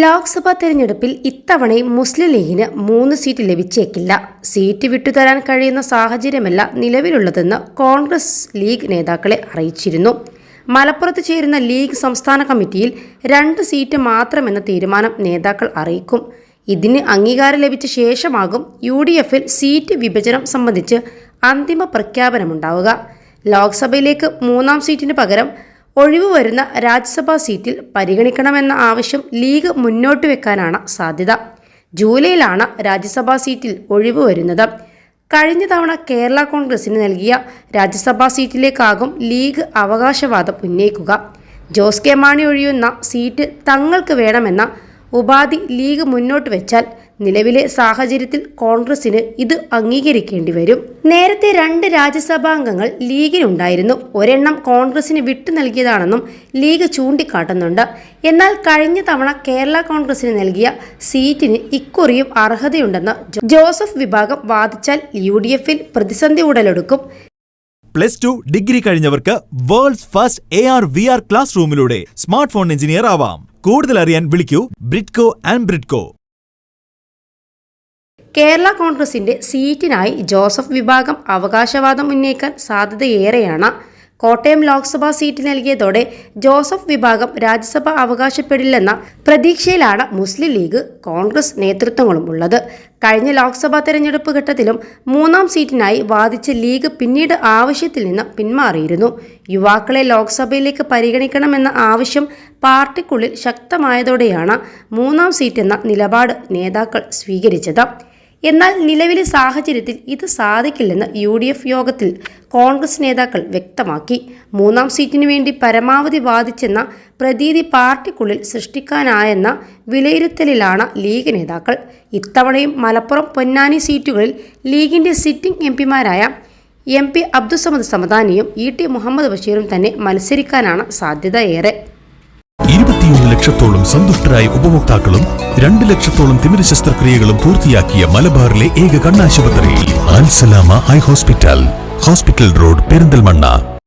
ലോക്സഭാ തെരഞ്ഞെടുപ്പിൽ ഇത്തവണയും മുസ്ലിം ലീഗിന് 3 സീറ്റ് ലഭിച്ചേക്കില്ല. സീറ്റ് വിട്ടുതരാൻ കഴിയുന്ന സാഹചര്യമല്ല നിലവിലുള്ളതെന്ന് കോൺഗ്രസ് ലീഗ് നേതാക്കളെ അറിയിച്ചിരുന്നു. മലപ്പുറത്ത് ചേരുന്ന ലീഗ് സംസ്ഥാന കമ്മിറ്റിയിൽ 2 സീറ്റ് മാത്രമെന്ന തീരുമാനം നേതാക്കൾ അറിയിക്കും. ഇതിന് അംഗീകാരം ലഭിച്ച ശേഷമാകും UDFൽ സീറ്റ് വിഭജനം സംബന്ധിച്ച് അന്തിമ പ്രഖ്യാപനമുണ്ടാവുക. ലോക്സഭയിലേക്ക് 3ാം സീറ്റിന് പകരം ഒഴിവ് വരുന്ന രാജ്യസഭാ സീറ്റിൽ പരിഗണിക്കണമെന്ന ആവശ്യം ലീഗ് മുന്നോട്ട് വെക്കാനാണ് സാധ്യത. ജൂലൈയിലാണ് രാജ്യസഭാ സീറ്റിൽ ഒഴിവ് വരുന്നത്. കഴിഞ്ഞ തവണ കേരള കോൺഗ്രസിന് നൽകിയ രാജ്യസഭാ സീറ്റിലേക്കാകും ലീഗ് അവകാശവാദം ഉന്നയിക്കുക. ജോസ് കെ മാണി ഒഴിയുന്ന സീറ്റ് തങ്ങൾക്ക് വേണമെന്ന ഉപാധി ലീഗ് മുന്നോട്ട് വെച്ചാൽ നിലവിലെ സാഹചര്യത്തിൽ കോൺഗ്രസിന് ഇത് അംഗീകരിക്കേണ്ടി വരും. നേരത്തെ 2 രാജ്യസഭാംഗങ്ങൾ ലീഗിനുണ്ടായിരുന്നു. ഒരെണ്ണം കോൺഗ്രസിന് വിട്ടു നൽകിയതാണെന്നും ലീഗ് ചൂണ്ടിക്കാട്ടുന്നുണ്ട്. എന്നാൽ കഴിഞ്ഞ തവണ കേരള കോൺഗ്രസിന് നൽകിയ സീറ്റിന് ഇക്കുറിയും അർഹതയുണ്ടെന്ന് ജോസഫ് വിഭാഗം വാദിച്ചാൽ UDFൽ പ്രതിസന്ധി ഉടലെടുക്കും. +2 ഡിഗ്രി കഴിഞ്ഞവർക്ക് വേൾഡ്സ് ഫസ്റ്റ് AR/VR ക്ലാസ് റൂമിലൂടെ സ്മാർട്ട് ഫോൺ എഞ്ചിനീയർ ആവാം. കൂടുതൽ അറിയാൻ വിളിക്കൂ ബ്രിഡ്കോ ആൻഡ് ബ്രിഡ്കോ. കേരള കോൺഗ്രസിന്റെ സീറ്റിനായി ജോസഫ് വിഭാഗം അവകാശവാദം ഉന്നയിക്കാൻ സാധ്യതയേറെയാണ്. കോട്ടയം ലോക്സഭാ സീറ്റ് നൽകിയതോടെ ജോസഫ് വിഭാഗം രാജ്യസഭ അവകാശപ്പെടില്ലെന്ന പ്രതീക്ഷയിലാണ് മുസ്ലിം ലീഗ് കോൺഗ്രസ് നേതൃത്വങ്ങളും ഉള്ളത്. കഴിഞ്ഞ ലോക്സഭാ തെരഞ്ഞെടുപ്പ് ഘട്ടത്തിലും 3ാം സീറ്റിനായി വാദിച്ച ലീഗ് പിന്നീട് ആവശ്യത്തിൽ നിന്ന് പിന്മാറിയിരുന്നു. യുവാക്കളെ ലോക്സഭയിലേക്ക് പരിഗണിക്കണമെന്ന ആവശ്യം പാർട്ടിക്കുള്ളിൽ ശക്തമായതോടെയാണ് 3ാം സീറ്റെന്ന നിലപാട് നേതാക്കൾ സ്വീകരിച്ചത്. എന്നാൽ നിലവിലെ സാഹചര്യത്തിൽ ഇത് സാധിക്കില്ലെന്ന് UDF യോഗത്തിൽ കോൺഗ്രസ് നേതാക്കൾ വ്യക്തമാക്കി. 3ാം സീറ്റിനു വേണ്ടി പരമാവധി വാദിച്ചെന്ന പ്രതീതി പാർട്ടിക്കുള്ളിൽ സൃഷ്ടിക്കാനായെന്ന വിലയിരുത്തലിലാണ് ലീഗ് നേതാക്കൾ. ഇത്തവണയും മലപ്പുറം, പൊന്നാനി സീറ്റുകളിൽ ലീഗിന്റെ സിറ്റിംഗ് MP MP അബ്ദുസമദ് സമദാനിയും ET മുഹമ്മദ് ബഷീറും തന്നെ മത്സരിക്കാനാണ് സാധ്യത ഏറെ. 21 ലക്ഷത്തോളം സന്തുഷ്ടരായ ഉപഭോക്താക്കളും 2 ലക്ഷത്തോളം തിമിര ശസ്ത്രക്രിയകളും പൂർത്തിയാക്കിയ മലബാറിലെ ഏക കണ്ണാശുപത്രി അൽ സലാമ ഹൈ ഹോസ്പിറ്റൽ റോഡ്, പെരിന്തൽമണ്ണ.